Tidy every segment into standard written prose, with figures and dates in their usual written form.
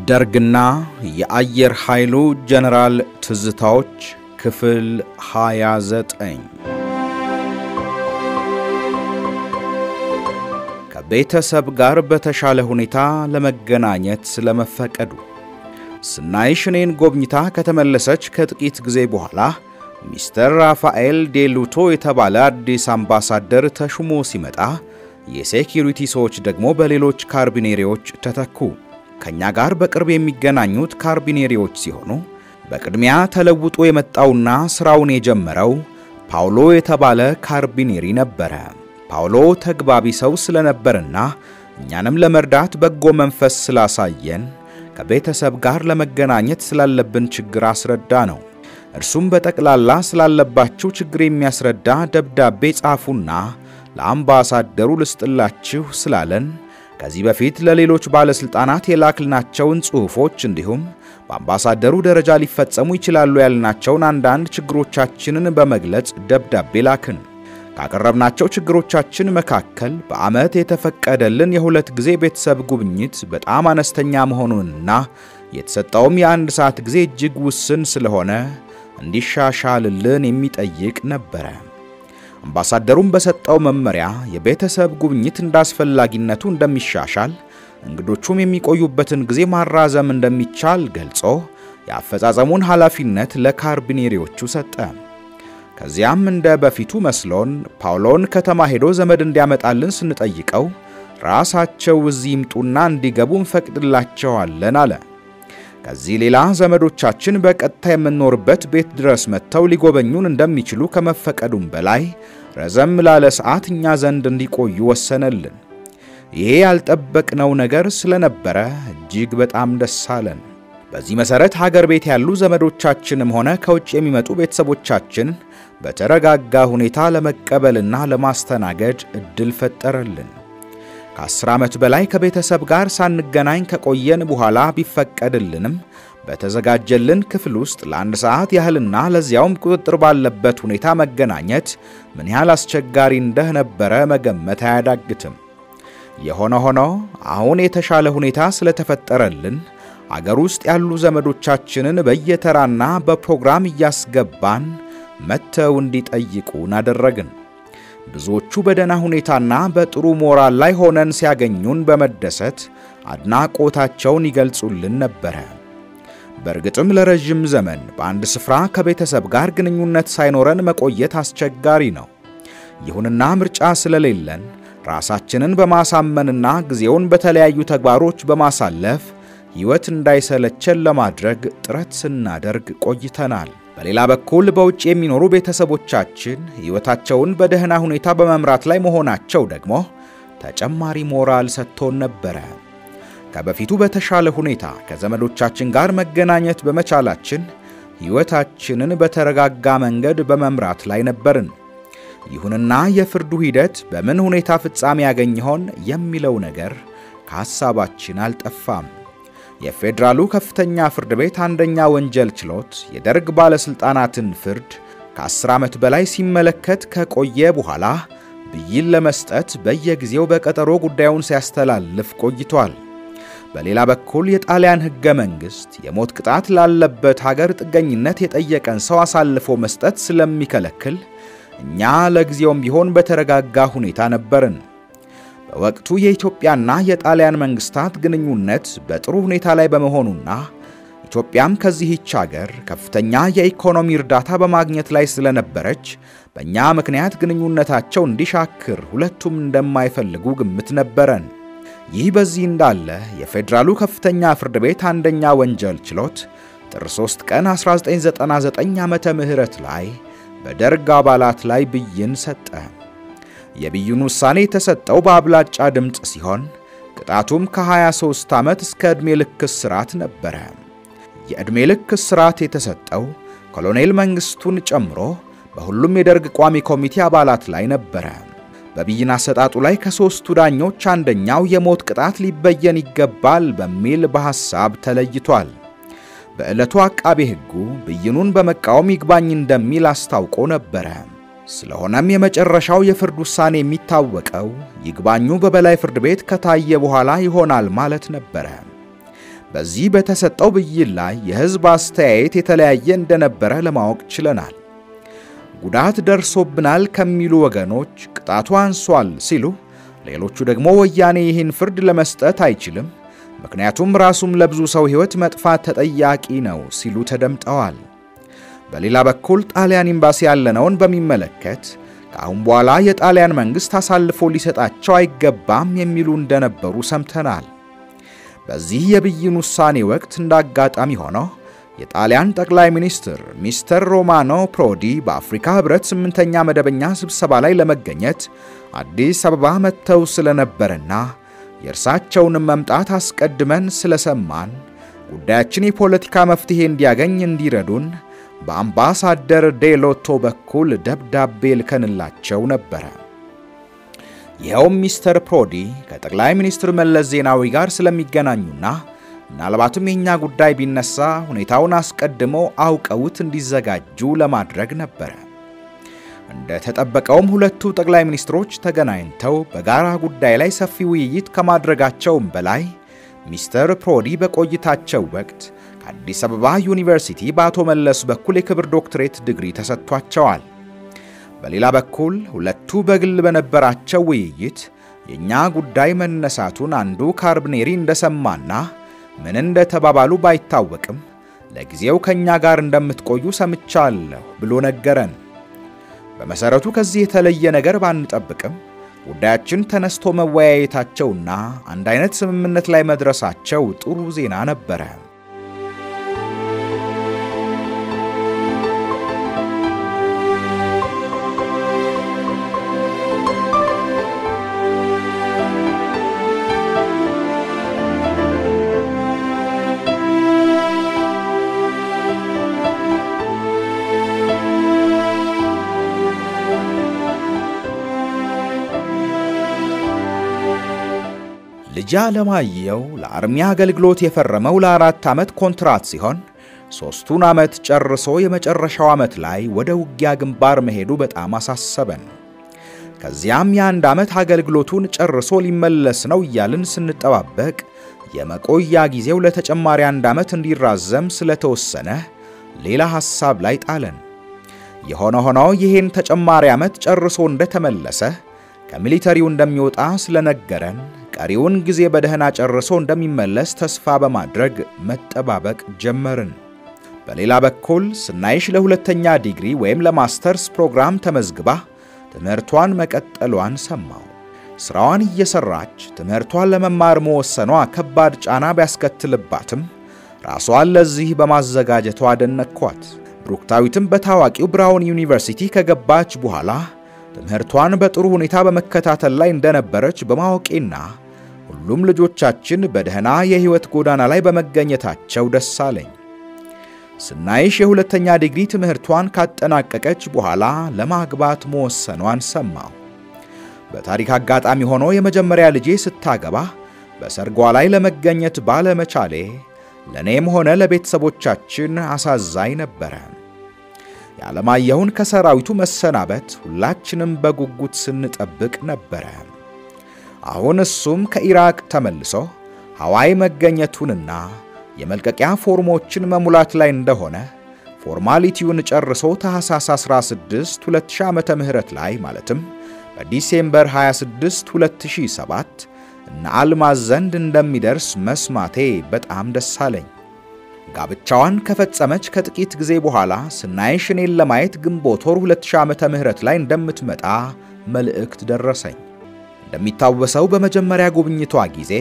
ደርግና የአየር ኃይሉ ጀነራል ትዝታዎች ክፍል 29 ከቤተሰብ ጋር በተሻለ ሁኔታ ለመገናኘት ስለመፈቀዱ ስናይሽኔን ጎብኝታ ከተመለሰች ከጥቂት ጊዜ በኋላ ሚስተር ራፋኤል ዴሉቶ የተባለ አዲስ አምባሳደር ተሹሞ ሲመጣ የሴኩሪቲ ሰዎች ደግሞ በሌሎች ካርቢኔሪዎች ተተኩ። ከኛ ጋር በቅርብ የሚገናኙት ካርቢኔሪዎች ሲሆኑ በቅድሚያ ተለውጦ የመጣውና ስራውን የጀመረው ፓውሎ የተባለ ካርቢኔሪ ነበረ። ፓውሎ ተግባቢ ሰው ስለነበርና እኛንም ለመርዳት በጎ መንፈስ ስላሳየን ከቤተሰብ ጋር ለመገናኘት ስላለብን ችግር አስረዳ ነው። እርሱም በጠቅላላ ስላለባችሁ ችግር የሚያስረዳ ደብዳቤ ጻፉና ለአምባሳደሩ ልስጥላችሁ ስላለን ከዚህ በፊት ለሌሎች ባለስልጣናት የላክልናቸውን ጽሑፎች እንዲሁም በአምባሳደሩ ደረጃ ሊፈጸሙ ይችላሉ ያልናቸውን አንዳንድ ችግሮቻችንን በመግለጽ ደብዳቤ ላክን። ካቀረብናቸው ችግሮቻችን መካከል በአመት የተፈቀደልን የሁለት ጊዜ ቤተሰብ ጉብኝት በጣም አነስተኛ መሆኑንና የተሰጠውም የአንድ ሰዓት ጊዜ እጅግ ውስን ስለሆነ እንዲሻሻልልን የሚጠይቅ ነበር። አምባሳደሩም በሰጠው መመሪያ የቤተሰብ ጉብኝት እንዳስፈላጊነቱ እንደሚሻሻል እንግዶቹም የሚቆዩበትን ጊዜ ማራዘም እንደሚቻል ገልጾ የአፈጻጸሙን ኃላፊነት ለካርቢኔሪዎቹ ሰጠ። ከዚያም እንደ በፊቱ መስሎን ፓውሎን ከተማ ሄዶ ዘመድ እንዲያመጣልን ስንጠይቀው ራሳቸው እዚህ ይምጡና እንዲገቡ እንፈቅድላቸዋለን አለ። ከዚህ ሌላ ዘመዶቻችን በቀጥታ የምንኖርበት ቤት ድረስ መጥተው ሊጎበኙን እንደሚችሉ ከመፈቀዱም በላይ ረዘም ላለ ሰዓት እኛ ዘንድ እንዲቆዩ ወሰነልን። ይሄ ያልጠበቅነው ነገር ስለነበረ እጅግ በጣም ደስ አለን። በዚህ መሰረት ሀገር ቤት ያሉ ዘመዶቻችንም ሆነ ከውጭ የሚመጡ ቤተሰቦቻችን በተረጋጋ ሁኔታ ለመቀበልና ለማስተናገድ እድል ፈጠረልን። ከ10 ዓመት በላይ ከቤተሰብ ጋር ሳንገናኝ ከቆየን በኋላ ቢፈቀድልንም በተዘጋጀልን ክፍል ውስጥ ለአንድ ሰዓት ያህልና ለዚያውም ቁጥጥር ባለበት ሁኔታ መገናኘት ምን ያህል አስቸጋሪ እንደነበረ መገመት አያዳግትም። የሆነ ሆኖ አሁን የተሻለ ሁኔታ ስለተፈጠረልን አገር ውስጥ ያሉ ዘመዶቻችንን በየተራና በፕሮግራም እያስገባን መተው እንዲጠይቁን አደረግን። ብዙዎቹ በደና ሁኔታና በጥሩ ሞራል ላይ ሆነን ሲያገኙን በመደሰት አድናቆታቸውን ይገልጹልን ነበር። በእርግጥም ለረጅም ዘመን በአንድ ስፍራ ከቤተሰብ ጋር ግንኙነት ሳይኖረን መቆየት አስቸጋሪ ነው። ይሁንና ምርጫ ስለሌለን ራሳችንን በማሳመንና ጊዜውን በተለያዩ ተግባሮች በማሳለፍ ሕይወት እንዳይሰለቸን ለማድረግ ጥረት ስናደርግ ቆይተናል። በሌላ በኩል በውጭ የሚኖሩ ቤተሰቦቻችን ሕይወታቸውን በደህና ሁኔታ በመምራት ላይ መሆናቸው ደግሞ ተጨማሪ ሞራል ሰጥቶን ነበር። ከበፊቱ በተሻለ ሁኔታ ከዘመዶቻችን ጋር መገናኘት በመቻላችን ሕይወታችንን በተረጋጋ መንገድ በመምራት ላይ ነበርን። ይሁንና የፍርዱ ሂደት በምን ሁኔታ ፍጻሜ ያገኝ ይሆን የሚለው ነገር ከሐሳባችን አልጠፋም። የፌደራሉ ከፍተኛ ፍርድ ቤት አንደኛ ወንጀል ችሎት የደርግ ባለስልጣናትን ፍርድ ከ10 ዓመት በላይ ሲመለከት ከቆየ በኋላ ብይን ለመስጠት በየጊዜው በቀጠሮ ጉዳዩን ሲያስተላልፍ ቆይቷል። በሌላ በኩል የጣሊያን ሕገ መንግስት የሞት ቅጣት ላለበት ሀገር ጥገኝነት የጠየቀን ሰው አሳልፎ መስጠት ስለሚከለክል እኛ ለጊዜውም ቢሆን በተረጋጋ ሁኔታ ነበርን። በወቅቱ የኢትዮጵያና የጣሊያን መንግስታት ግንኙነት በጥሩ ሁኔታ ላይ በመሆኑና ኢትዮጵያም ከዚህች ሀገር ከፍተኛ የኢኮኖሚ እርዳታ በማግኘት ላይ ስለነበረች በእኛ ምክንያት ግንኙነታቸው እንዲሻክር ሁለቱም እንደማይፈልጉ ግምት ነበረን። ይህ በዚህ እንዳለ የፌደራሉ ከፍተኛ ፍርድ ቤት አንደኛ ወንጀል ችሎት ጥር 3 ቀን 1999 ዓመተ ምህረት ላይ በደርግ አባላት ላይ ብይን ሰጠ። የብይኑ ውሳኔ የተሰጠው በአብላጫ ድምጽ ሲሆን ቅጣቱም ከ23 ዓመት እስከ ዕድሜ ልክ እስራት ነበር። የዕድሜ ልክ እስራት የተሰጠው ኮሎኔል መንግስቱን ጨምሮ በሁሉም የደርግ ቋሚ ኮሚቴ አባላት ላይ ነበር። በብይን አሰጣጡ ላይ ከ3ቱ ዳኞች አንደኛው የሞት ቅጣት ሊበየን ይገባል በሚል በሐሳብ ተለይቷል። በዕለቱ አቃቤ ሕጉ ብይኑን በመቃወም ይግባኝ እንደሚል አስታውቆ ነበር። ስለሆነም የመጨረሻው የፍርድ ውሳኔ የሚታወቀው ይግባኙ በበላይ ፍርድ ቤት ከታየ በኋላ ይሆናል ማለት ነበር። በዚህ በተሰጠው ብይን ላይ የህዝብ አስተያየት የተለያየ እንደነበረ ለማወቅ ችለናል። ጉዳት ደርሶብናል ከሚሉ ወገኖች ቅጣቱ አንሷል ሲሉ፣ ሌሎቹ ደግሞ ወያኔ ይህን ፍርድ ለመስጠት አይችልም፣ ምክንያቱም ራሱም ለብዙ ሰው ህይወት መጥፋት ተጠያቂ ነው ሲሉ ተደምጠዋል። በሌላ በኩል ጣሊያን ኤምባሲ ያለነውን በሚመለከት ከአሁን በኋላ የጣሊያን መንግስት አሳልፎ ሊሰጣቸው አይገባም የሚሉ እንደነበሩ ሰምተናል። በዚህ የብይን ውሳኔ ወቅት እንዳጋጣሚ ሆኖ የጣሊያን ጠቅላይ ሚኒስትር ሚስተር ሮማኖ ፕሮዲ በአፍሪካ ህብረት 8ኛ መደበኛ ስብሰባ ላይ ለመገኘት አዲስ አበባ መጥተው ስለነበርና የእርሳቸውን መምጣት አስቀድመን ስለሰማን ጉዳያችን የፖለቲካ መፍትሄ እንዲያገኝ እንዲረዱን በአምባሳደር ዴሎቶ በኩል ደብዳቤ ልከንላቸው ነበር። ይኸው ሚስተር ፕሮዲ ከጠቅላይ ሚኒስትር መለስ ዜናዊ ጋር ስለሚገናኙና ምናልባትም የኛ ጉዳይ ቢነሳ ሁኔታውን አስቀድመው አውቀውት እንዲዘጋጁ ለማድረግ ነበር። እንደተጠበቀውም ሁለቱ ጠቅላይ ሚኒስትሮች ተገናኝተው በጋራ ጉዳይ ላይ ሰፊ ውይይት ከማድረጋቸውም በላይ ሚስተር ፕሮዲ በቆይታቸው ወቅት ከአዲስ አበባ ዩኒቨርሲቲ በአቶ መለስ በኩል የክብር ዶክትሬት ዲግሪ ተሰጥቷቸዋል። በሌላ በኩል ሁለቱ በግል በነበራቸው ውይይት የኛ ጉዳይ መነሳቱን አንዱ ካርብኔሪ እንደሰማና ምን እንደተባባሉ ባይታወቅም ለጊዜው ከኛ ጋር እንደምትቆዩ ሰምቻለሁ ብሎ ነገረን። በመሰረቱ ከዚህ የተለየ ነገር ባንጠብቅም ጉዳያችን ተነስቶ መወያየታቸውና አንድ አይነት ስምምነት ላይ መድረሳቸው ጥሩ ዜና ነበር። ልጅ አለማየሁ ለአርሚ አገልግሎት የፈረመው ለ4 ዓመት ኮንትራት ሲሆን 3ቱን ዓመት ጨርሶ የመጨረሻው ዓመት ላይ ወደ ውጊያ ግንባር መሄዱ በጣም አሳሰበን። ከዚያም የ1 ዓመት አገልግሎቱን ጨርሶ ሊመለስ ነው እያልን ስንጠባበቅ የመቆያ ጊዜው ለተጨማሪ 1 ዓመት እንዲራዘም ስለተወሰነ ሌላ ሐሳብ ላይ ጣለን። የሆነ ይሄን ተጨማሪ ዓመት ጨርሶ እንደተመለሰ ከሚሊተሪው እንደሚወጣ ስለነገረን ቀሪውን ጊዜ በደህና ጨርሶ እንደሚመለስ ተስፋ በማድረግ መጠባበቅ ጀመርን። በሌላ በኩል ስናይሽ ለሁለተኛ ዲግሪ ወይም ለማስተርስ ፕሮግራም ተመዝግባ ትምህርቷን መቀጠሏን ሰማው። ስራዋን እየሰራች ትምህርቷን ለመማር መወሰኗ ከባድ ጫና ቢያስከትልባትም ራሷን ለዚህ በማዘጋጀቷ አደነቅኳት። ብሩክታዊትም በታዋቂው ብራውን ዩኒቨርሲቲ ከገባች በኋላ ትምህርቷን በጥሩ ሁኔታ በመከታተል ላይ እንደነበረች በማወቄና ሁሉም ልጆቻችን በደህና የህይወት ጎዳና ላይ በመገኘታቸው ደስ አለኝ። ስናይሽ የሁለተኛ ዲግሪ ትምህርቷን ካጠናቀቀች በኋላ ለማግባት መወሰኗን ሰማው። በታሪክ አጋጣሚ ሆኖ የመጀመሪያ ልጄ ስታገባ በሰርጓ ላይ ለመገኘት ባለመቻሌ ለኔም ሆነ ለቤተሰቦቻችን አሳዛኝ ነበር። ያለማየሁን ከሰራዊቱ መሰናበት ሁላችንም በጉጉት ስንጠብቅ ነበር። አሁን እሱም ከኢራቅ ተመልሶ ሐዋይ መገኘቱንና የመልቀቂያ ፎርሞችን መሙላት ላይ እንደሆነ ፎርማሊቲውን ጨርሶ ታህሳስ 16 2000 ዓመተ ምህረት ላይ ማለትም በዲሴምበር 26 2007 እና አልማዝ ዘንድ እንደሚደርስ መስማቴ በጣም ደስ አለኝ። ጋብቻዋን ከፈጸመች ከጥቂት ጊዜ በኋላ ስናይሽ እኔን ለማየት ግንቦት ወር 2000 ዓመተ ምህረት ላይ እንደምትመጣ መልእክት ደረሰኝ። እንደሚታወሰው በመጀመሪያ ጉብኝቷ ጊዜ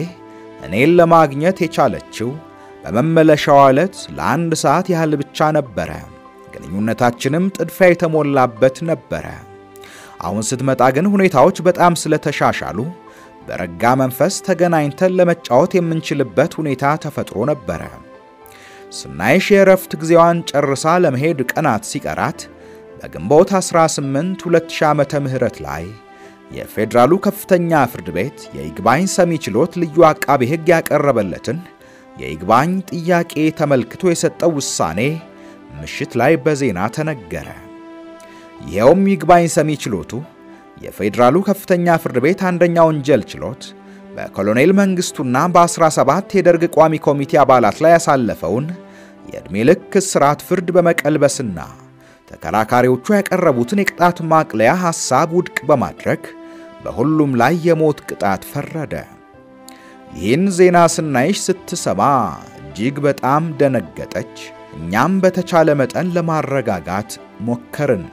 እኔን ለማግኘት የቻለችው በመመለሻው ዕለት ለ1 ሰዓት ያህል ብቻ ነበር። ግንኙነታችንም ጥድፊያ የተሞላበት ነበር። አሁን ስትመጣ ግን ሁኔታዎች በጣም ስለተሻሻሉ በረጋ መንፈስ ተገናኝተን ለመጫወት የምንችልበት ሁኔታ ተፈጥሮ ነበር። ስናይሽ የረፍት ጊዜዋን ጨርሳ ለመሄድ ቀናት ሲቀራት በግንቦት 18 2000 ዓመተ ምህረት ላይ የፌደራሉ ከፍተኛ ፍርድ ቤት የይግባኝ ሰሚ ችሎት ልዩ አቃቤ ሕግ ያቀረበለትን የይግባኝ ጥያቄ ተመልክቶ የሰጠው ውሳኔ ምሽት ላይ በዜና ተነገረ። ይሄውም ይግባኝ ሰሚ ችሎቱ የፌደራሉ ከፍተኛ ፍርድ ቤት አንደኛ ወንጀል ችሎት በኮሎኔል መንግስቱና በ17 የደርግ ቋሚ ኮሚቴ አባላት ላይ ያሳለፈውን የዕድሜ ልክ እስራት ፍርድ በመቀልበስና ተከራካሪዎቹ ያቀረቡትን የቅጣት ማቅለያ ሐሳብ ውድቅ በማድረግ በሁሉም ላይ የሞት ቅጣት ፈረደ። ይህን ዜና ስናይሽ ስትሰማ እጅግ በጣም ደነገጠች። እኛም በተቻለ መጠን ለማረጋጋት ሞከርን።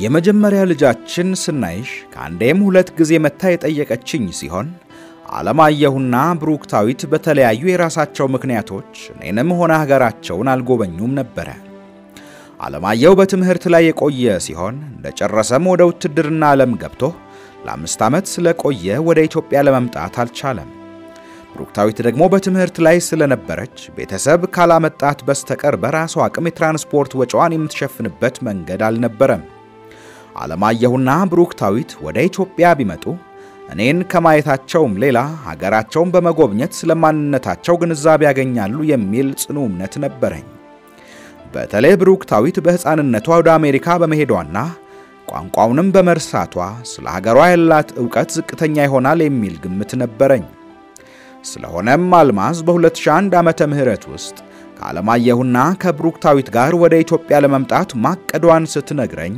የመጀመሪያ ልጃችን ስናይሽ ከአንዴም ሁለት ጊዜ መታ የጠየቀችኝ ሲሆን አለማየሁና ብሩክታዊት በተለያዩ የራሳቸው ምክንያቶች እኔንም ሆነ ሀገራቸውን አልጎበኙም ነበር። አለማየሁ በትምህርት ላይ የቆየ ሲሆን እንደጨረሰም ወደ ውትድርና ዓለም ገብቶ ለ5 ዓመት ስለቆየ ወደ ኢትዮጵያ ለመምጣት አልቻለም። ብሩክታዊት ደግሞ በትምህርት ላይ ስለነበረች ቤተሰብ ካላመጣት በስተቀር በራሷ አቅም የትራንስፖርት ወጪዋን የምትሸፍንበት መንገድ አልነበረም። አለማየሁና ብሩክታዊት ወደ ኢትዮጵያ ቢመጡ እኔን ከማየታቸውም ሌላ ሀገራቸውን በመጎብኘት ስለማንነታቸው ግንዛቤ ያገኛሉ የሚል ጽኑ እምነት ነበረኝ። በተለይ ብሩክታዊት በሕፃንነቷ ወደ አሜሪካ በመሄዷና ቋንቋውንም በመርሳቷ ስለ ሀገሯ ያላት ዕውቀት ዝቅተኛ ይሆናል የሚል ግምት ነበረኝ። ስለሆነም አልማዝ በ2001 ዓመተ ምህረት ውስጥ ከአለማየሁና ከብሩክታዊት ጋር ወደ ኢትዮጵያ ለመምጣት ማቀዷን ስትነግረኝ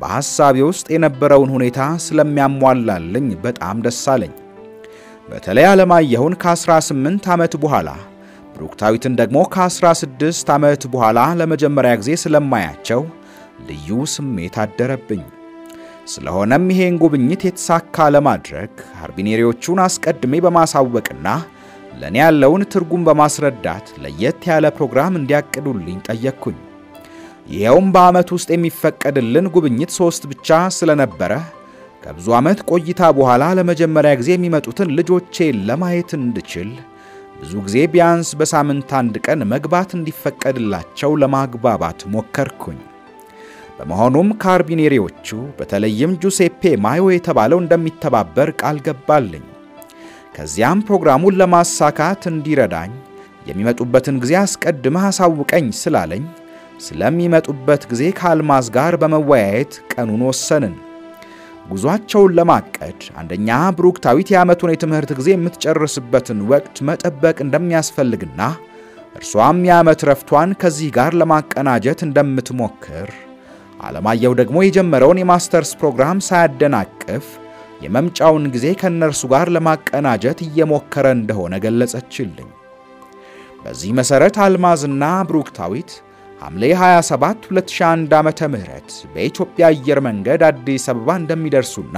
በሐሳቤ ውስጥ የነበረውን ሁኔታ ስለሚያሟላልኝ በጣም ደስ አለኝ። በተለይ አለማየሁን ከ18 ዓመት በኋላ ብሩክታዊትን ደግሞ ከ16 ዓመት በኋላ ለመጀመሪያ ጊዜ ስለማያቸው ልዩ ስሜት አደረብኝ። ስለሆነም ይሄን ጉብኝት የተሳካ ለማድረግ ካርቢኔሪዎቹን አስቀድሜ በማሳወቅና ለኔ ያለውን ትርጉም በማስረዳት ለየት ያለ ፕሮግራም እንዲያቅዱልኝ ጠየቅኩኝ። ይሄውም በአመት ውስጥ የሚፈቀድልን ጉብኝት 3 ብቻ ስለነበረ ከብዙ ዓመት ቆይታ በኋላ ለመጀመሪያ ጊዜ የሚመጡትን ልጆቼን ለማየት እንድችል ብዙ ጊዜ ቢያንስ በሳምንት 1 ቀን መግባት እንዲፈቀድላቸው ለማግባባት ሞከርኩኝ። በመሆኑም ካርቢኔሪዎቹ በተለይም ጁሴፔ ማዮ የተባለው እንደሚተባበር ቃል ገባልኝ። ከዚያም ፕሮግራሙን ለማሳካት እንዲረዳኝ የሚመጡበትን ጊዜ አስቀድመህ አሳውቀኝ ስላለኝ ስለሚመጡበት ጊዜ ከአልማዝ ጋር በመወያየት ቀኑን ወሰንን። ጉዟቸውን ለማቀድ አንደኛ ብሩክታዊት የዓመቱን የትምህርት ጊዜ የምትጨርስበትን ወቅት መጠበቅ እንደሚያስፈልግና እርሷም የዓመት ረፍቷን ከዚህ ጋር ለማቀናጀት እንደምትሞክር፣ አለማየሁ ደግሞ የጀመረውን የማስተርስ ፕሮግራም ሳያደናቅፍ የመምጫውን ጊዜ ከነርሱ ጋር ለማቀናጀት እየሞከረ እንደሆነ ገለጸችልኝ። በዚህ መሰረት አልማዝና ብሩክታዊት ሐምሌ 27 2001 ዓመተ ምህረት በኢትዮጵያ አየር መንገድ አዲስ አበባ እንደሚደርሱና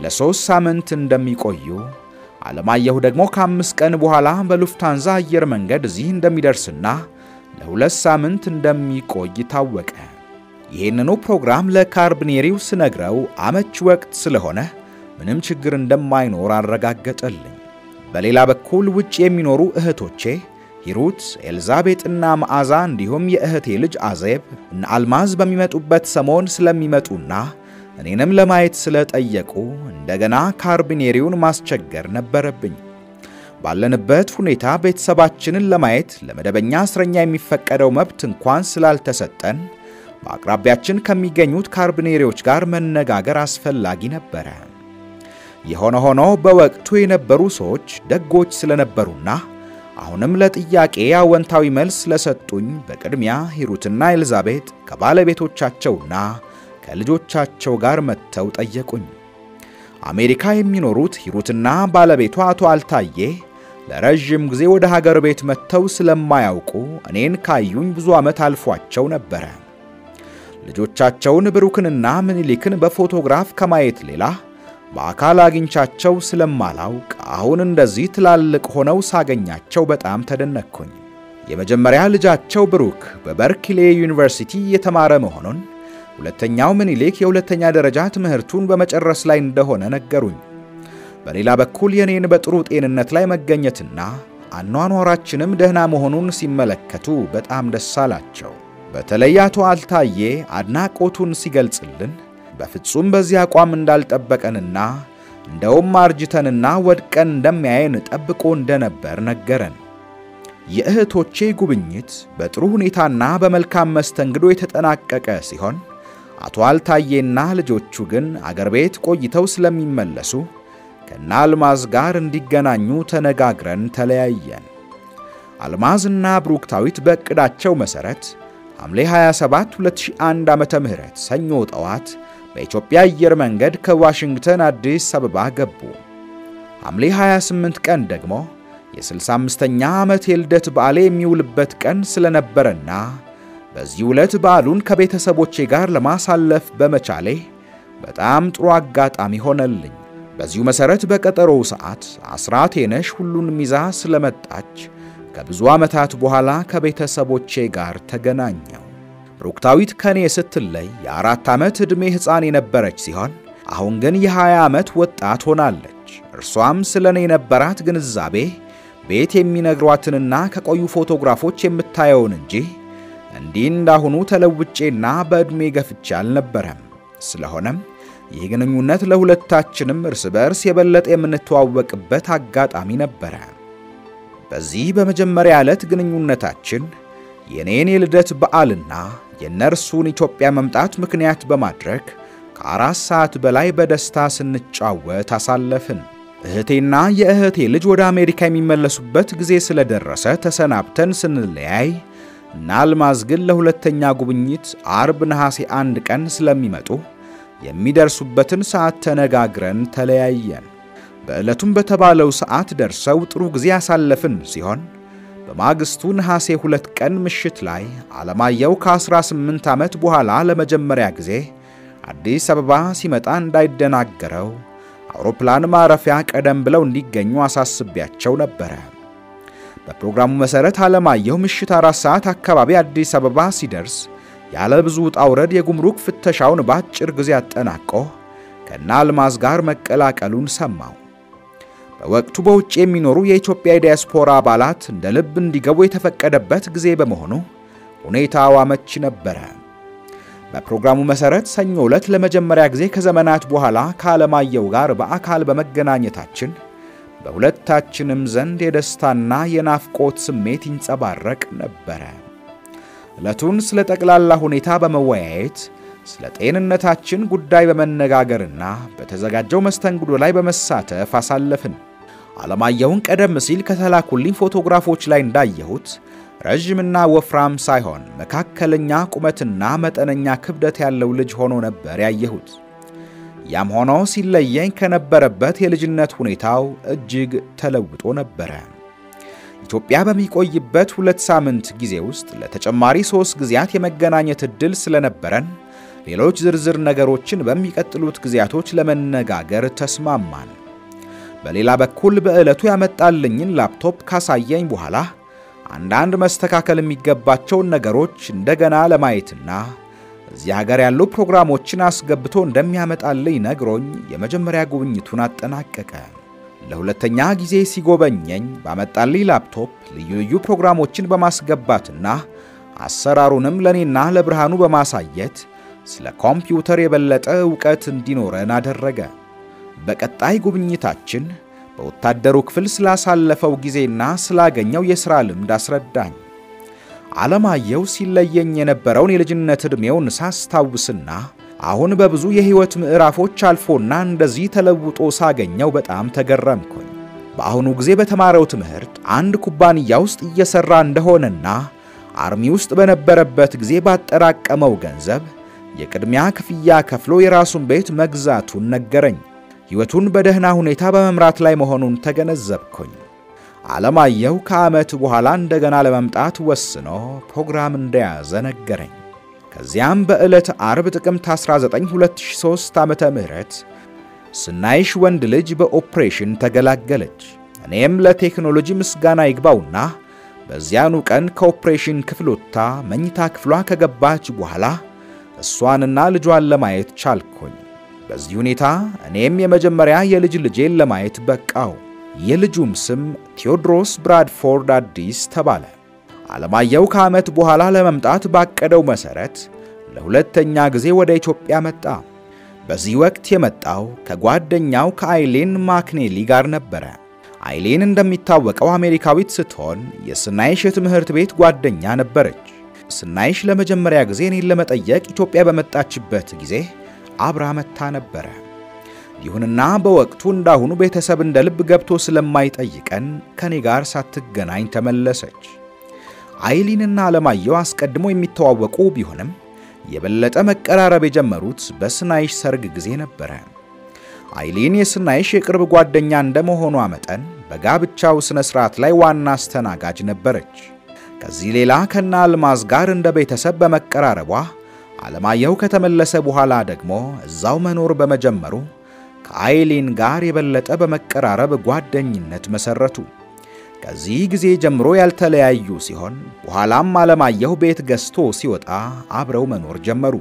ለ3 ሳምንት እንደሚቆዩ፣ አለማየሁ ደግሞ ከ5 ቀን በኋላ በሉፍታንዛ አየር መንገድ እዚህ እንደሚደርስና ለ2 ሳምንት እንደሚቆይ ታወቀ። ይህንኑ ፕሮግራም ለካርቢኔሪው ስነግረው አመች ወቅት ስለሆነ ምንም ችግር እንደማይኖር አረጋገጠልኝ። በሌላ በኩል ውጭ የሚኖሩ እህቶቼ ሂሩት፣ ኤልዛቤትና መዓዛ እንዲሁም የእህቴ ልጅ አዜብ እና አልማዝ በሚመጡበት ሰሞን ስለሚመጡና እኔንም ለማየት ስለጠየቁ እንደገና ካርቢኔሪውን ማስቸገር ነበረብኝ። ባለንበት ሁኔታ ቤተሰባችንን ለማየት ለመደበኛ እስረኛ የሚፈቀደው መብት እንኳን ስላልተሰጠን በአቅራቢያችን ከሚገኙት ካርቢኔሪዎች ጋር መነጋገር አስፈላጊ ነበር። የሆነ ሆኖ በወቅቱ የነበሩ ሰዎች ደጎች ስለነበሩና አሁንም ለጥያቄ አወንታዊ መልስ ስለሰጡኝ በቅድሚያ ሂሩትና ኤልዛቤት ከባለቤቶቻቸውና ከልጆቻቸው ጋር መጥተው ጠየቁኝ። አሜሪካ የሚኖሩት ሂሩትና ባለቤቷ አቶ አልታዬ ለረጅም ጊዜ ወደ ሀገር ቤት መጥተው ስለማያውቁ እኔን ካዩኝ ብዙ ዓመት አልፏቸው ነበር። ልጆቻቸውን ብሩክንና ምኒልክን በፎቶግራፍ ከማየት ሌላ በአካል አግኝቻቸው ስለማላውቅ አሁን እንደዚህ ትላልቅ ሆነው ሳገኛቸው በጣም ተደነቅኩኝ። የመጀመሪያ ልጃቸው ብሩክ በበርክሌ ዩኒቨርሲቲ የተማረ መሆኑን፣ ሁለተኛው ምኒልክ የሁለተኛ ደረጃ ትምህርቱን በመጨረስ ላይ እንደሆነ ነገሩኝ። በሌላ በኩል የኔን በጥሩ ጤንነት ላይ መገኘትና አኗኗራችንም ደህና መሆኑን ሲመለከቱ በጣም ደስ አላቸው። በተለይ አቶ አልታዬ አድናቆቱን ሲገልጽልን በፍጹም በዚህ አቋም እንዳልጠበቀንና እንደውም አርጅተንና ወድቀን እንደሚያየን ጠብቆ እንደነበር ነገረን። የእህቶቼ ጉብኝት በጥሩ ሁኔታና በመልካም መስተንግዶ የተጠናቀቀ ሲሆን አቶ አልታዬና ልጆቹ ግን አገር ቤት ቆይተው ስለሚመለሱ ከና አልማዝ ጋር እንዲገናኙ ተነጋግረን ተለያየን። አልማዝና ብሩክታዊት በእቅዳቸው መሰረት ሐምሌ 27 2001 ዓመተ ምህረት ሰኞ ጠዋት በኢትዮጵያ አየር መንገድ ከዋሽንግተን አዲስ አበባ ገቡ። ሐምሌ 28 ቀን ደግሞ የ65ኛ ዓመት የልደት በዓሌ የሚውልበት ቀን ስለነበረና በዚህ ዕለት በዓሉን ከቤተሰቦቼ ጋር ለማሳለፍ በመቻሌ በጣም ጥሩ አጋጣሚ ሆነልኝ። በዚሁ መሰረት በቀጠሮው ሰዓት አስራቴነሽ ሁሉን ሚዛ ስለመጣች ከብዙ ዓመታት በኋላ ከቤተሰቦቼ ጋር ተገናኘው። ብሩክታዊት ከኔ ስትለይ የ4 ዓመት ዕድሜ ሕፃን የነበረች ሲሆን አሁን ግን የ20 ዓመት ወጣት ሆናለች። እርሷም ስለኔ የነበራት ግንዛቤ ቤት የሚነግሯትንና ከቆዩ ፎቶግራፎች የምታየውን እንጂ እንዲህ እንዳሁኑ ተለውጬና በዕድሜ ገፍቼ አልነበረም። ስለሆነም ይህ ግንኙነት ለሁለታችንም እርስ በርስ የበለጠ የምንተዋወቅበት አጋጣሚ ነበረ። በዚህ በመጀመሪያ ዕለት ግንኙነታችን የኔን የልደት በዓልና የነርሱን ኢትዮጵያ መምጣት ምክንያት በማድረግ ከ4 ሰዓት በላይ በደስታ ስንጫወት አሳለፍን። እህቴና የእህቴ ልጅ ወደ አሜሪካ የሚመለሱበት ጊዜ ስለደረሰ ተሰናብተን ስንለያይ እና አልማዝ ግን ለሁለተኛ ጉብኝት አርብ ነሐሴ 1 ቀን ስለሚመጡ የሚደርሱበትን ሰዓት ተነጋግረን ተለያየን። በዕለቱም በተባለው ሰዓት ደርሰው ጥሩ ጊዜ ያሳለፍን ሲሆን በማግስቱ ነሐሴ 2 ቀን ምሽት ላይ አለማየሁ ከ18 ዓመት በኋላ ለመጀመሪያ ጊዜ አዲስ አበባ ሲመጣ እንዳይደናገረው አውሮፕላን ማረፊያ ቀደም ብለው እንዲገኙ አሳስቢያቸው ነበር። በፕሮግራሙ መሰረት አለማየሁ ምሽት 4 ሰዓት አካባቢ አዲስ አበባ ሲደርስ ያለ ብዙ ውጣ ውረድ የጉምሩክ ፍተሻውን በአጭር ጊዜ አጠናቆ ከና አልማዝ ጋር መቀላቀሉን ሰማው። በወቅቱ በውጭ የሚኖሩ የኢትዮጵያ ዲያስፖራ አባላት እንደ ልብ እንዲገቡ የተፈቀደበት ጊዜ በመሆኑ ሁኔታው አመቺ ነበር። በፕሮግራሙ መሰረት ሰኞ ዕለት ለመጀመሪያ ጊዜ ከዘመናት በኋላ ከአለማየሁ ጋር በአካል በመገናኘታችን በሁለታችንም ዘንድ የደስታና የናፍቆት ስሜት ይንጸባረቅ ነበር። ዕለቱን ስለ ጠቅላላ ሁኔታ በመወያየት ስለ ጤንነታችን ጉዳይ በመነጋገርና በተዘጋጀው መስተንግዶ ላይ በመሳተፍ አሳለፍን። አለማየሁን ቀደም ሲል ከተላኩልኝ ፎቶግራፎች ላይ እንዳየሁት ረጅምና ወፍራም ሳይሆን መካከለኛ ቁመትና መጠነኛ ክብደት ያለው ልጅ ሆኖ ነበር ያየሁት። ያም ሆኖ ሲለየኝ ከነበረበት የልጅነት ሁኔታው እጅግ ተለውጦ ነበር። ኢትዮጵያ በሚቆይበት 2 ሳምንት ጊዜ ውስጥ ለተጨማሪ 3 ጊዜያት የመገናኘት ዕድል ስለነበረን ሌሎች ዝርዝር ነገሮችን በሚቀጥሉት ጊዜያቶች ለመነጋገር ተስማማን። በሌላ በኩል በዕለቱ ያመጣልኝን ላፕቶፕ ካሳየኝ በኋላ አንዳንድ መስተካከል የሚገባቸው ነገሮች እንደገና ለማየትና እዚህ ሀገር ያሉ ፕሮግራሞችን አስገብቶ እንደሚያመጣልኝ ነግሮኝ የመጀመሪያ ጉብኝቱን አጠናቀቀ። ለሁለተኛ ጊዜ ሲጎበኘኝ ባመጣልኝ ላፕቶፕ ልዩ ልዩ ፕሮግራሞችን በማስገባትና አሰራሩንም ለኔና ለብርሃኑ በማሳየት ስለ ኮምፒውተር የበለጠ ዕውቀት እንዲኖረን አደረገ። በቀጣይ ጉብኝታችን በወታደሩ ክፍል ስላሳለፈው ጊዜና ስላገኘው የሥራ ልምድ አስረዳኝ። አለማየሁ ሲለየኝ የነበረውን የልጅነት ዕድሜውን ሳስታውስና አሁን በብዙ የሕይወት ምዕራፎች አልፎና እንደዚህ ተለውጦ ሳገኘው በጣም ተገረምኩኝ። በአሁኑ ጊዜ በተማረው ትምህርት አንድ ኩባንያ ውስጥ እየሰራ እንደሆነና አርሚ ውስጥ በነበረበት ጊዜ ባጠራቀመው ገንዘብ የቅድሚያ ክፍያ ከፍሎ የራሱን ቤት መግዛቱን ነገረኝ። ሕይወቱን በደህና ሁኔታ በመምራት ላይ መሆኑን ተገነዘብኩኝ። አለማየሁ ከዓመት በኋላ እንደገና ለመምጣት ወስኖ ፕሮግራም እንደያዘ ነገረኝ። ከዚያም በዕለት አርብ ጥቅምት 19 2003 ዓመተ ምህረት ስናይሽ ወንድ ልጅ በኦፕሬሽን ተገላገለች። እኔም ለቴክኖሎጂ ምስጋና ይግባውና በዚያኑ ቀን ከኦፕሬሽን ክፍል ወጥታ መኝታ ክፍሏ ከገባች በኋላ እሷንና ልጇን ለማየት ቻልኩኝ። በዚህ ሁኔታ እኔም የመጀመሪያ የልጅ ልጄን ለማየት በቃው። የልጁም ስም ቴዎድሮስ ብራድፎርድ አዲስ ተባለ። አለማየሁ ከዓመት በኋላ ለመምጣት ባቀደው መሰረት ለሁለተኛ ጊዜ ወደ ኢትዮጵያ መጣ። በዚህ ወቅት የመጣው ከጓደኛው ከአይሌን ማክኔሊ ጋር ነበረ። አይሌን እንደሚታወቀው አሜሪካዊት ስትሆን የስናይሽ የትምህርት ቤት ጓደኛ ነበረች። ስናይሽ ለመጀመሪያ ጊዜ እኔን ለመጠየቅ ኢትዮጵያ በመጣችበት ጊዜ አብራ መታ ነበረ። ይሁንና በወቅቱ እንዳሁኑ ቤተሰብ እንደ ልብ ገብቶ ስለማይጠይቀን ከኔ ጋር ሳትገናኝ ተመለሰች። አይሊንና አለማየሁ አስቀድሞ የሚተዋወቁ ቢሆንም የበለጠ መቀራረብ የጀመሩት በስናይሽ ሰርግ ጊዜ ነበረ። አይሊን የስናይሽ የቅርብ ጓደኛ እንደመሆኗ መጠን በጋብቻው ስነ ስርዓት ላይ ዋና አስተናጋጅ ነበረች። ከዚህ ሌላ ከና አልማዝ ጋር እንደ ቤተሰብ በመቀራረቧ አለማየሁ ከተመለሰ በኋላ ደግሞ እዛው መኖር በመጀመሩ ከአይሊን ጋር የበለጠ በመቀራረብ ጓደኝነት መሰረቱ። ከዚህ ጊዜ ጀምሮ ያልተለያዩ ሲሆን በኋላም አለማየሁ ቤት ገዝቶ ሲወጣ አብረው መኖር ጀመሩ።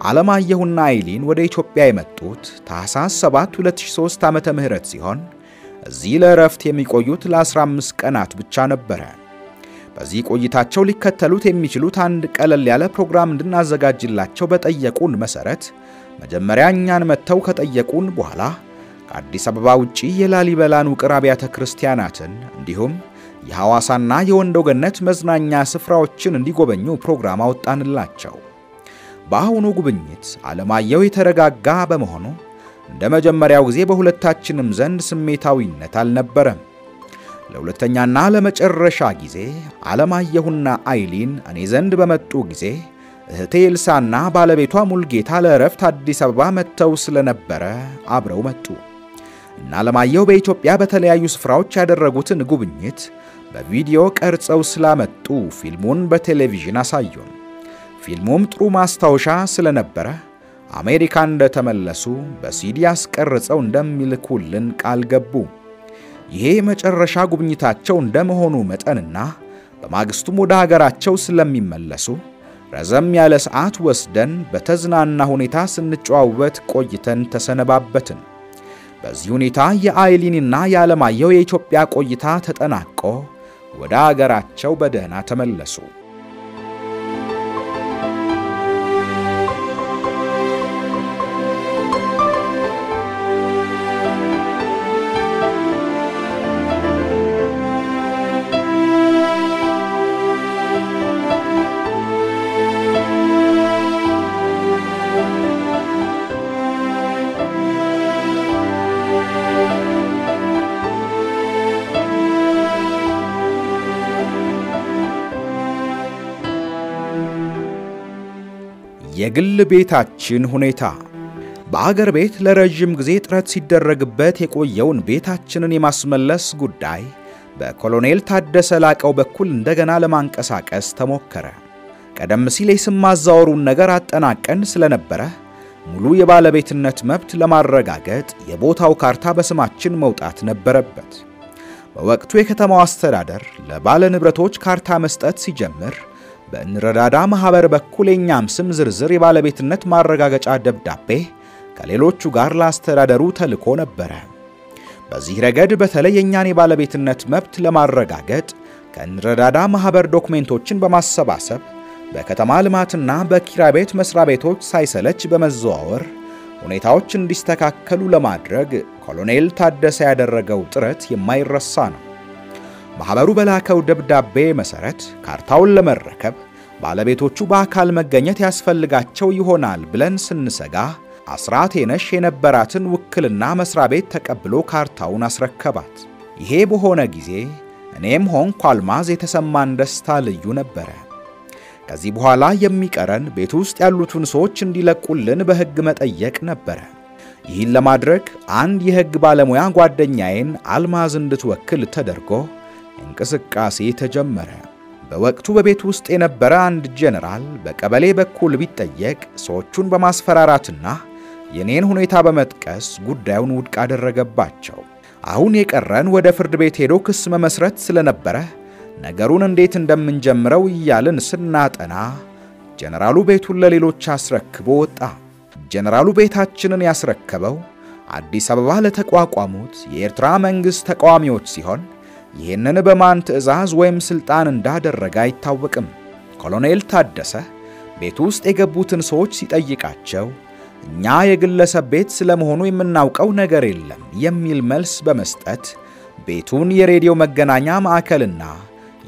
አለማየሁና አይሊን ወደ ኢትዮጵያ የመጡት ታኅሳስ 7 2003 ዓመተ ምህረት ሲሆን እዚህ ለእረፍት የሚቆዩት ለ15 ቀናት ብቻ ነበረ። በዚህ ቆይታቸው ሊከተሉት የሚችሉት አንድ ቀለል ያለ ፕሮግራም እንድናዘጋጅላቸው በጠየቁን መሰረት መጀመሪያ እኛን መተው ከጠየቁን በኋላ ከአዲስ አበባ ውጪ የላሊበላን ውቅር አብያተ ክርስቲያናትን እንዲሁም የሐዋሳና የወንዶ ገነት መዝናኛ ስፍራዎችን እንዲጎበኙ ፕሮግራም አወጣንላቸው። በአሁኑ ጉብኝት አለማየሁ የተረጋጋ በመሆኑ እንደ መጀመሪያው ጊዜ በሁለታችንም ዘንድ ስሜታዊነት አልነበረም። ለሁለተኛና ለመጨረሻ ጊዜ አለማየሁና አይሊን እኔ ዘንድ በመጡ ጊዜ እህቴ ኤልሳና ባለቤቷ ሙልጌታ ለእረፍት አዲስ አበባ መተው ስለነበረ አብረው መጡ እና አለማየሁ በኢትዮጵያ በተለያዩ ስፍራዎች ያደረጉትን ጉብኝት በቪዲዮ ቀርጸው ስላመጡ ፊልሙን በቴሌቪዥን አሳዩን። ፊልሙም ጥሩ ማስታወሻ ስለነበረ አሜሪካ እንደተመለሱ በሲዲ አስቀርጸው እንደሚልኩልን ቃል ገቡ። ይሄ መጨረሻ ጉብኝታቸው እንደመሆኑ መጠንና በማግስቱም ወደ ሀገራቸው ስለሚመለሱ ረዘም ያለ ሰዓት ወስደን በተዝናና ሁኔታ ስንጨዋወት ቆይተን ተሰነባበትን። በዚህ ሁኔታ የአይሊንና የአለማየሁ የኢትዮጵያ ቆይታ ተጠናቆ ወደ ሀገራቸው በደህና ተመለሱ። የግል ቤታችን ሁኔታ በአገር ቤት ለረጅም ጊዜ ጥረት ሲደረግበት የቆየውን ቤታችንን የማስመለስ ጉዳይ በኮሎኔል ታደሰ ላቀው በኩል እንደገና ለማንቀሳቀስ ተሞከረ። ቀደም ሲል የስም ማዛወሩን ነገር አጠናቀን ስለነበረ ሙሉ የባለቤትነት መብት ለማረጋገጥ የቦታው ካርታ በስማችን መውጣት ነበረበት። በወቅቱ የከተማው አስተዳደር ለባለ ንብረቶች ካርታ መስጠት ሲጀምር በእንረዳዳ ማህበር በኩል የኛም ስም ዝርዝር የባለቤትነት ማረጋገጫ ደብዳቤ ከሌሎቹ ጋር ለአስተዳደሩ ተልኮ ነበረ። በዚህ ረገድ በተለይ የኛን የባለቤትነት መብት ለማረጋገጥ ከእንረዳዳ ማህበር ዶክሜንቶችን በማሰባሰብ በከተማ ልማትና በኪራይ ቤት መስሪያ ቤቶች ሳይሰለች በመዘዋወር ሁኔታዎች እንዲስተካከሉ ለማድረግ ኮሎኔል ታደሰ ያደረገው ጥረት የማይረሳ ነው። ማህበሩ በላከው ደብዳቤ መሰረት ካርታውን ለመረከብ ባለቤቶቹ በአካል መገኘት ያስፈልጋቸው ይሆናል ብለን ስንሰጋ አስራቴነሽ የነበራትን ውክልና መስሪያ ቤት ተቀብሎ ካርታውን አስረከባት። ይሄ በሆነ ጊዜ እኔም ሆንኩ አልማዝ የተሰማን ደስታ ልዩ ነበረ። ከዚህ በኋላ የሚቀረን ቤት ውስጥ ያሉትን ሰዎች እንዲለቁልን በሕግ መጠየቅ ነበረ። ይህን ለማድረግ አንድ የሕግ ባለሙያ ጓደኛዬን አልማዝ እንድትወክል ተደርጎ እንቅስቃሴ ተጀመረ። በወቅቱ በቤት ውስጥ የነበረ አንድ ጄኔራል በቀበሌ በኩል ቢጠየቅ ሰዎቹን በማስፈራራትና የኔን ሁኔታ በመጥቀስ ጉዳዩን ውድቅ አደረገባቸው። አሁን የቀረን ወደ ፍርድ ቤት ሄዶ ክስ መመስረት ስለነበረ ነገሩን እንዴት እንደምንጀምረው እያልን ስናጠና ጄኔራሉ ቤቱን ለሌሎች አስረክቦ ወጣ። ጀነራሉ ቤታችንን ያስረከበው አዲስ አበባ ለተቋቋሙት የኤርትራ መንግስት ተቃዋሚዎች ሲሆን ይህንን በማን ትዕዛዝ ወይም ስልጣን እንዳደረገ አይታወቅም። ኮሎኔል ታደሰ ቤት ውስጥ የገቡትን ሰዎች ሲጠይቃቸው እኛ የግለሰብ ቤት ስለመሆኑ የምናውቀው ነገር የለም የሚል መልስ በመስጠት ቤቱን የሬዲዮ መገናኛ ማዕከልና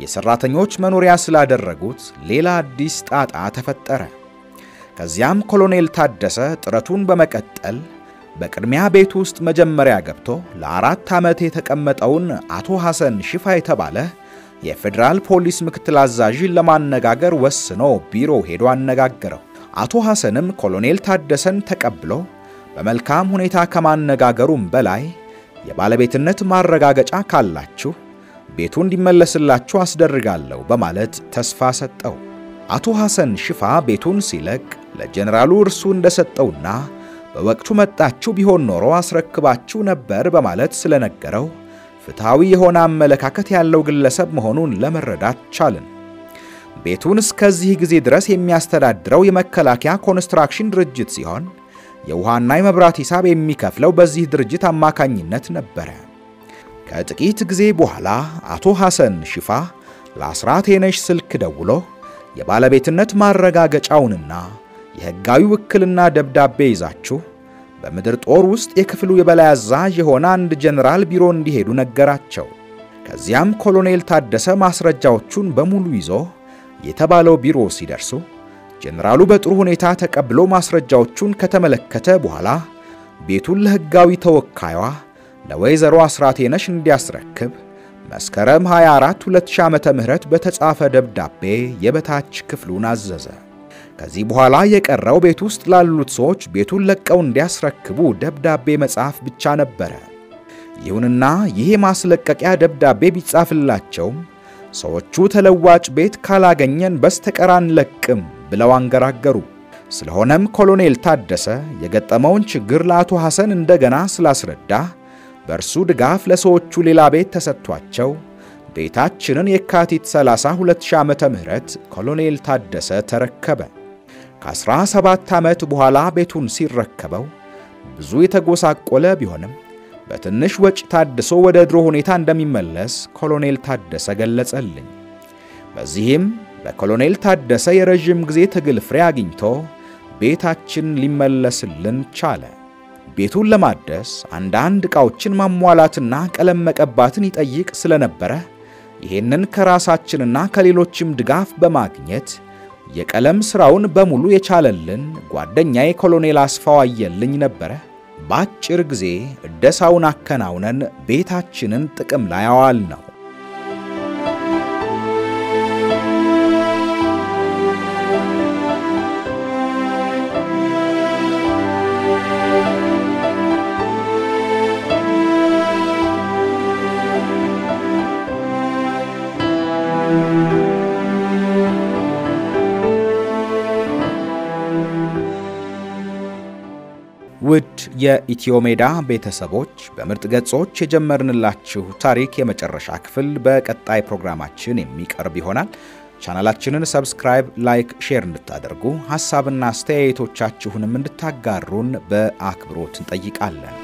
የሰራተኞች መኖሪያ ስላደረጉት ሌላ አዲስ ጣጣ ተፈጠረ። ከዚያም ኮሎኔል ታደሰ ጥረቱን በመቀጠል በቅድሚያ ቤት ውስጥ መጀመሪያ ገብቶ ለ4 ዓመት የተቀመጠውን አቶ ሐሰን ሽፋ የተባለ የፌደራል ፖሊስ ምክትል አዛዥን ለማነጋገር ወስኖ ቢሮ ሄዶ አነጋገረው። አቶ ሐሰንም ኮሎኔል ታደሰን ተቀብሎ በመልካም ሁኔታ ከማነጋገሩም በላይ የባለቤትነት ማረጋገጫ ካላችሁ ቤቱ እንዲመለስላችሁ አስደርጋለሁ በማለት ተስፋ ሰጠው። አቶ ሐሰን ሽፋ ቤቱን ሲለቅ ለጀነራሉ እርሱ እንደሰጠውና በወቅቱ መጣችሁ ቢሆን ኖሮ አስረክባችሁ ነበር በማለት ስለነገረው ፍትሃዊ የሆነ አመለካከት ያለው ግለሰብ መሆኑን ለመረዳት ቻልን። ቤቱን እስከዚህ ጊዜ ድረስ የሚያስተዳድረው የመከላከያ ኮንስትራክሽን ድርጅት ሲሆን የውሃና የመብራት ሂሳብ የሚከፍለው በዚህ ድርጅት አማካኝነት ነበር። ከጥቂት ጊዜ በኋላ አቶ ሐሰን ሽፋ ለአስራት የነሽ ስልክ ደውሎ የባለቤትነት ማረጋገጫውንና የሕጋዊ ውክልና ደብዳቤ ይዛችሁ በምድር ጦር ውስጥ የክፍሉ የበላይ አዛዥ የሆነ አንድ ጀነራል ቢሮ እንዲሄዱ ነገራቸው። ከዚያም ኮሎኔል ታደሰ ማስረጃዎቹን በሙሉ ይዞ የተባለው ቢሮ ሲደርሱ ጀነራሉ በጥሩ ሁኔታ ተቀብሎ ማስረጃዎቹን ከተመለከተ በኋላ ቤቱን ለሕጋዊ ተወካይዋ ለወይዘሮ አስራት የነሽ እንዲያስረክብ መስከረም 24 2000 ዓመተ ምህረት በተጻፈ ደብዳቤ የበታች ክፍሉን አዘዘ። ከዚህ በኋላ የቀረው ቤት ውስጥ ላሉት ሰዎች ቤቱን ለቀው እንዲያስረክቡ ደብዳቤ መጻፍ ብቻ ነበር። ይሁንና ይሄ ማስለቀቂያ ደብዳቤ ቢጻፍላቸውም ሰዎቹ ተለዋጭ ቤት ካላገኘን በስተቀር አንለቅም ብለው አንገራገሩ። ስለሆነም ኮሎኔል ታደሰ የገጠመውን ችግር ለአቶ ሐሰን እንደገና ስላስረዳ በእርሱ ድጋፍ ለሰዎቹ ሌላ ቤት ተሰጥቷቸው ቤታችንን የካቲት 30 2000 ዓመተ ምህረት ኮሎኔል ታደሰ ተረከበ። ከ17 ዓመት በኋላ ቤቱን ሲረከበው ብዙ የተጎሳቆለ ቢሆንም በትንሽ ወጪ ታድሶ ወደ ድሮ ሁኔታ እንደሚመለስ ኮሎኔል ታደሰ ገለጸልኝ። በዚህም በኮሎኔል ታደሰ የረጅም ጊዜ ትግል ፍሬ አግኝቶ ቤታችን ሊመለስልን ቻለ። ቤቱን ለማደስ አንዳንድ ዕቃዎችን ማሟላትና ቀለም መቀባትን ይጠይቅ ስለነበረ ይሄንን ከራሳችንና ከሌሎችም ድጋፍ በማግኘት የቀለም ስራውን በሙሉ የቻለልን ጓደኛዬ ኮሎኔል አስፋው አየልኝ ነበር። በአጭር ጊዜ እደሳውን አከናውነን ቤታችንን ጥቅም ላይ አዋልነው። ውድ የኢትዮሜዳ ቤተሰቦች በምርጥ ገጾች የጀመርንላችሁ ታሪክ የመጨረሻ ክፍል በቀጣይ ፕሮግራማችን የሚቀርብ ይሆናል። ቻናላችንን ሰብስክራይብ፣ ላይክ፣ ሼር እንድታደርጉ ሐሳብና አስተያየቶቻችሁንም እንድታጋሩን በአክብሮት እንጠይቃለን።